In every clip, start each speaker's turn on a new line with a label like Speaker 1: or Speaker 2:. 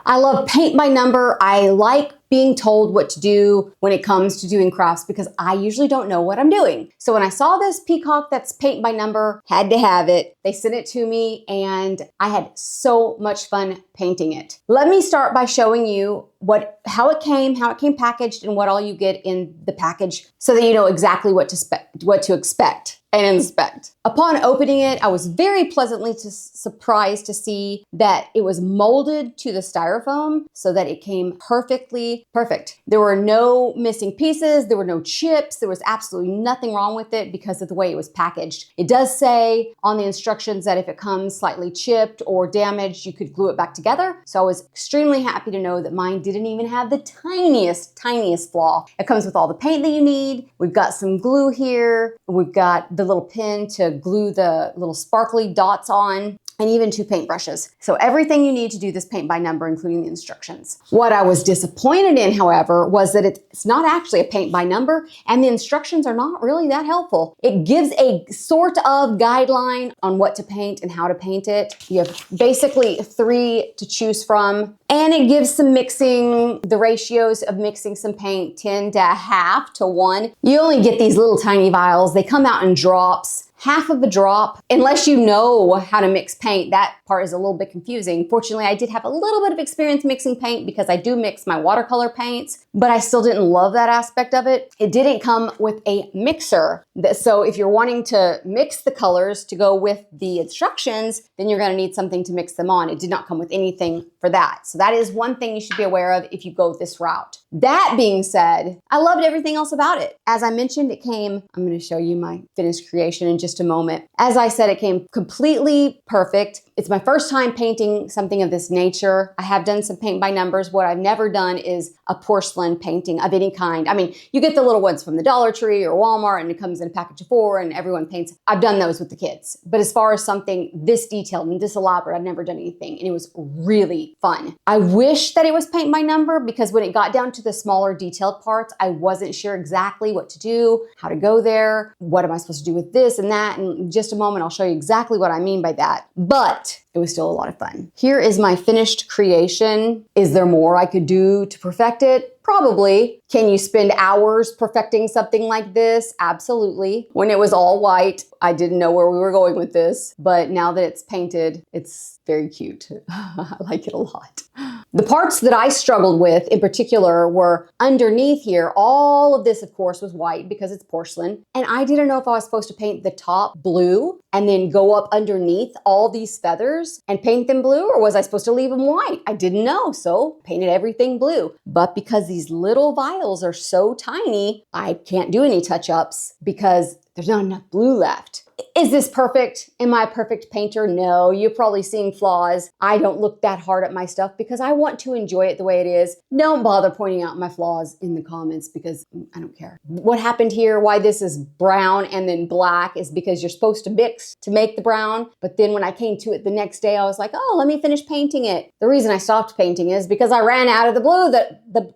Speaker 1: I love paint by number. I like being told what to do when it comes to doing crafts because I usually don't know what I'm doing. So when I saw this Peacock that's paint by number, had to have it. They sent it to me and I had so much fun painting it. Let me start by showing you how it came packaged, and what all you get in the package so that you know exactly what to expect and inspect. Upon opening it, I was very pleasantly surprised to see that it was molded to the styrofoam so that it came perfect. There were no missing pieces, there were no chips, there was absolutely nothing wrong with it because of the way it was packaged. It does say on the instructions that if it comes slightly chipped or damaged, you could glue it back together. So I was extremely happy to know that mine didn't even have the tiniest flaw. It comes with all the paint that you need. We've got some glue here. We've got the little pin to glue the little sparkly dots on, and even 2 paintbrushes. So everything you need to do this paint by number, including the instructions. What I was disappointed in, however, was that it's not actually a paint by number, and the instructions are not really that helpful. It gives a sort of guideline on what to paint and how to paint it. You have basically 3 to choose from, and it gives some mixing, the ratios of mixing some paint, 10 to half to 1. You only get these little tiny vials. They come out in drops. Half of a drop, unless you know how to mix paint, that part is a little bit confusing. Fortunately, I did have a little bit of experience mixing paint because I do mix my watercolor paints, but I still didn't love that aspect of it. It didn't come with a mixer. So if you're wanting to mix the colors to go with the instructions, then you're gonna need something to mix them on. It did not come with anything for that. So that is one thing you should be aware of if you go this route. That being said, I loved everything else about it. As I mentioned, it came, I'm gonna show you my finished creation in just a moment. As I said, it came completely perfect. It's my first time painting something of this nature. I have done some paint by numbers. What I've never done is a porcelain painting of any kind. I mean, you get the little ones from the Dollar Tree or Walmart and it comes in a package of 4 and everyone paints. I've done those with the kids. But as far as something this detailed and this elaborate, I've never done anything, and it was really fun. I wish that it was paint by number because when it got down to the smaller detailed parts, I wasn't sure exactly what to do, how to go there, what am I supposed to do with this and that. And in just a moment, I'll show you exactly what I mean by that. But it was still a lot of fun. Here is my finished creation. Is there more I could do to perfect it? Probably. Can you spend hours perfecting something like this? Absolutely. When it was all white, I didn't know where we were going with this, but now that it's painted, it's very cute. I like it a lot. The parts that I struggled with in particular were underneath here. All of this, of course, was white because it's porcelain. And I didn't know if I was supposed to paint the top blue and then go up underneath all these feathers and paint them blue, or was I supposed to leave them white? I didn't know, so painted everything blue. But because these little vials are so tiny, I can't do any touch-ups because there's not enough blue left. Is this perfect? Am I a perfect painter? No, you're probably seeing flaws. I don't look that hard at my stuff because I want to enjoy it the way it is. Don't bother pointing out my flaws in the comments because I don't care. What happened here, why this is brown and then black, is because you're supposed to mix to make the brown. But then when I came to it the next day, I was like, oh, let me finish painting it. The reason I stopped painting is because I ran out of the blue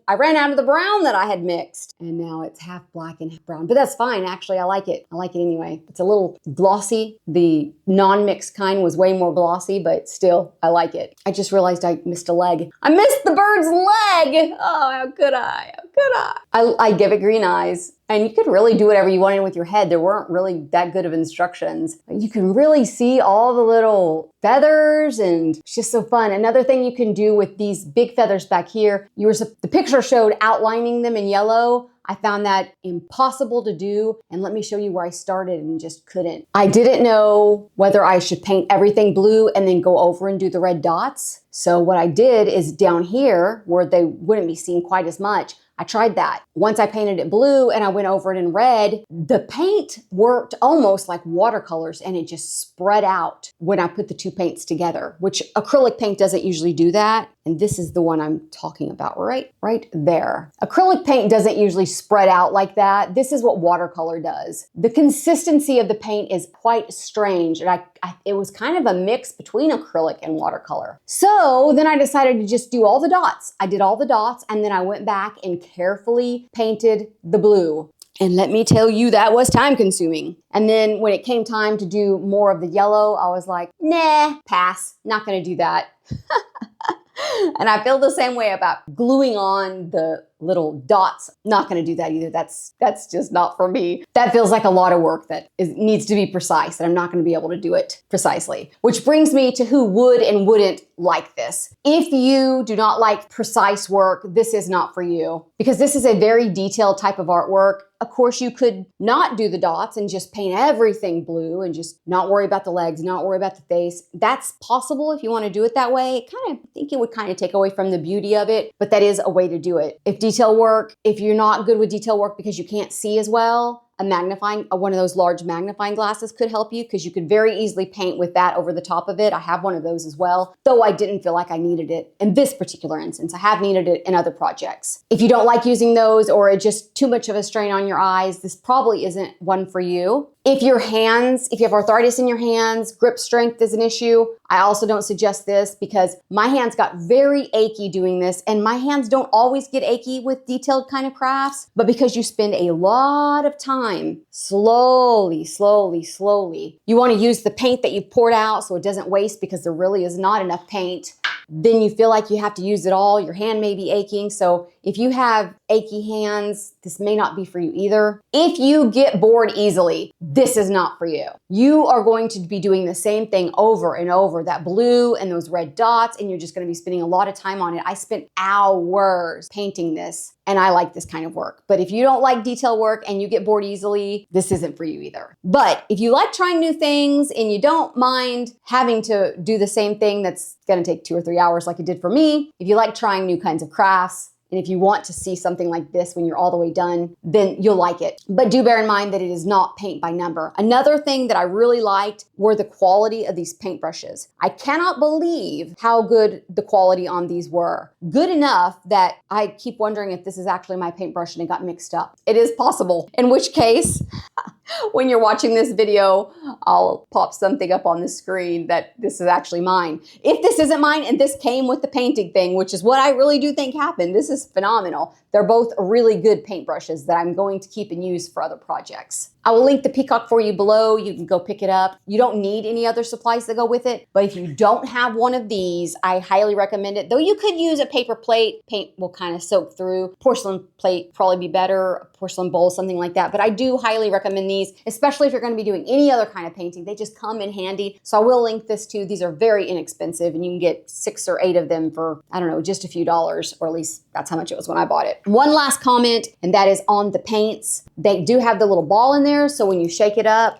Speaker 1: I ran out of the brown that I had mixed. And now it's half black and half brown. But that's fine, actually. I like it. I like it anyway. It's a little glossy. The non-mixed kind was way more glossy, but still, I like it. I just realized I missed a leg. I missed the bird's leg! Oh, how could I? How could I? I give it green eyes. And you could really do whatever you wanted with your head. There weren't really that good of instructions. You can really see all the little feathers and it's just so fun. Another thing you can do with these big feathers back here, the picture showed outlining them in yellow. I found that impossible to do. And let me show you where I started and just couldn't. I didn't know whether I should paint everything blue and then go over and do the red dots. So what I did is down here where they wouldn't be seen quite as much, I tried that. Once I painted it blue and I went over it in red, the paint worked almost like watercolors and it just spread out when I put the two paints together, which acrylic paint doesn't usually do that. And this is the one I'm talking about right there. Acrylic paint doesn't usually spread out like that. This is what watercolor does. The consistency of the paint is quite strange. And it was kind of a mix between acrylic and watercolor. So then I decided to just do all the dots. I did all the dots and then I went back and carefully painted the blue. And let me tell you, that was time consuming. And then when it came time to do more of the yellow, I was like, nah, pass, not gonna do that. And I feel the same way about gluing on the little dots. Not going to do that either. That's just not for me. That feels like a lot of work that needs to be precise, and I'm not going to be able to do it precisely. Which brings me to who would and wouldn't like this. If you do not like precise work, this is not for you, because this is a very detailed type of artwork. Of course, you could not do the dots and just paint everything blue and just not worry about the legs, not worry about the face. That's possible if you want to do it that way. I think it would kind of take away from the beauty of it, but that is a way to do it. If detail work, if you're not good with detail work because you can't see as well, one of those large magnifying glasses could help you, because you could very easily paint with that over the top of it. I have one of those as well, though I didn't feel like I needed it in this particular instance. I have needed it in other projects. If you don't like using those, or it's just too much of a strain on your eyes, this probably isn't one for you. If you have arthritis in your hands, grip strength is an issue. I also don't suggest this, because my hands got very achy doing this, and my hands don't always get achy with detailed kind of crafts, but because you spend a lot of time slowly, you want to use the paint that you've poured out so it doesn't waste, because there really is not enough paint. Then you feel like you have to use it all. Your hand may be aching. So if you have achy hands, this may not be for you either. If you get bored easily, this is not for you. You are going to be doing the same thing over and over, that blue and those red dots, and you're just going to be spending a lot of time on it. I spent hours painting this, and I like this kind of work. But if you don't like detail work and you get bored easily, this isn't for you either. But if you like trying new things and you don't mind having to do the same thing that's going to take 2 or 3 hours like it did for me, if you like trying new kinds of crafts, and if you want to see something like this when you're all the way done, then you'll like it. But do bear in mind that it is not paint by number. Another thing that I really liked were the quality of these paintbrushes. I cannot believe how good the quality on these were. Good enough that I keep wondering if this is actually my paintbrush and it got mixed up. It is possible. In which case, when you're watching this video, I'll pop something up on the screen that this is actually mine. If this isn't mine and this came with the painting thing, which is what I really do think happened, this is phenomenal. They're both really good paintbrushes that I'm going to keep and use for other projects. I will link the Peacock for you below. You can go pick it up. You don't need any other supplies that go with it, but if you don't have one of these, I highly recommend it. Though you could use a paper plate. Paint will kind of soak through. Porcelain plate probably be better, a porcelain bowl, something like that. But I do highly recommend these, especially if you're going to be doing any other kind of painting. They just come in handy. So I will link this too. These are very inexpensive, and you can get 6 or 8 of them for, I don't know, just a few dollars, or at least that's how much it was when I bought it. One last comment, and that is on the paints. They do have the little ball in there, so when you shake it up,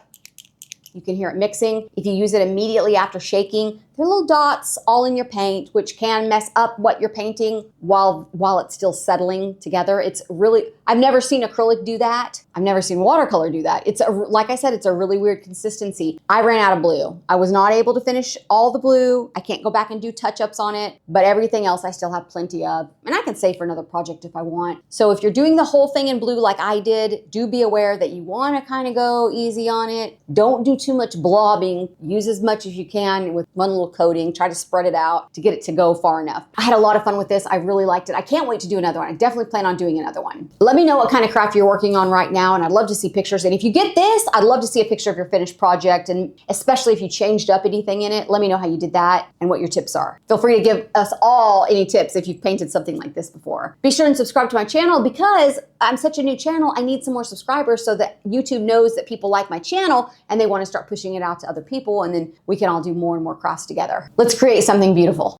Speaker 1: you can hear it mixing. If you use it immediately after shaking, there are little dots all in your paint, which can mess up what you're painting while it's still settling together. It's really, I've never seen acrylic do that. I've never seen watercolor do that. Like I said, it's a really weird consistency. I ran out of blue. I was not able to finish all the blue. I can't go back and do touch-ups on it, but everything else I still have plenty of, and I can save for another project if I want. So if you're doing the whole thing in blue like I did, do be aware that you want to kind of go easy on it. Don't do too much blobbing. Use as much as you can with one little coating. Try to spread it out to get it to go far enough. I had a lot of fun with this. I really liked it. I can't wait to do another one. I definitely plan on doing another one. Let me know what kind of craft you're working on right now, and I'd love to see pictures. And if you get this, I'd love to see a picture of your finished project, and especially if you changed up anything in it, let me know how you did that and what your tips are. Feel free to give us all any tips if you've painted something like this before. Be sure and subscribe to my channel, because I'm such a new channel. I need some more subscribers so that YouTube knows that people like my channel and they want to start pushing it out to other people, and then we can all do more and more crafts together. Let's create something beautiful.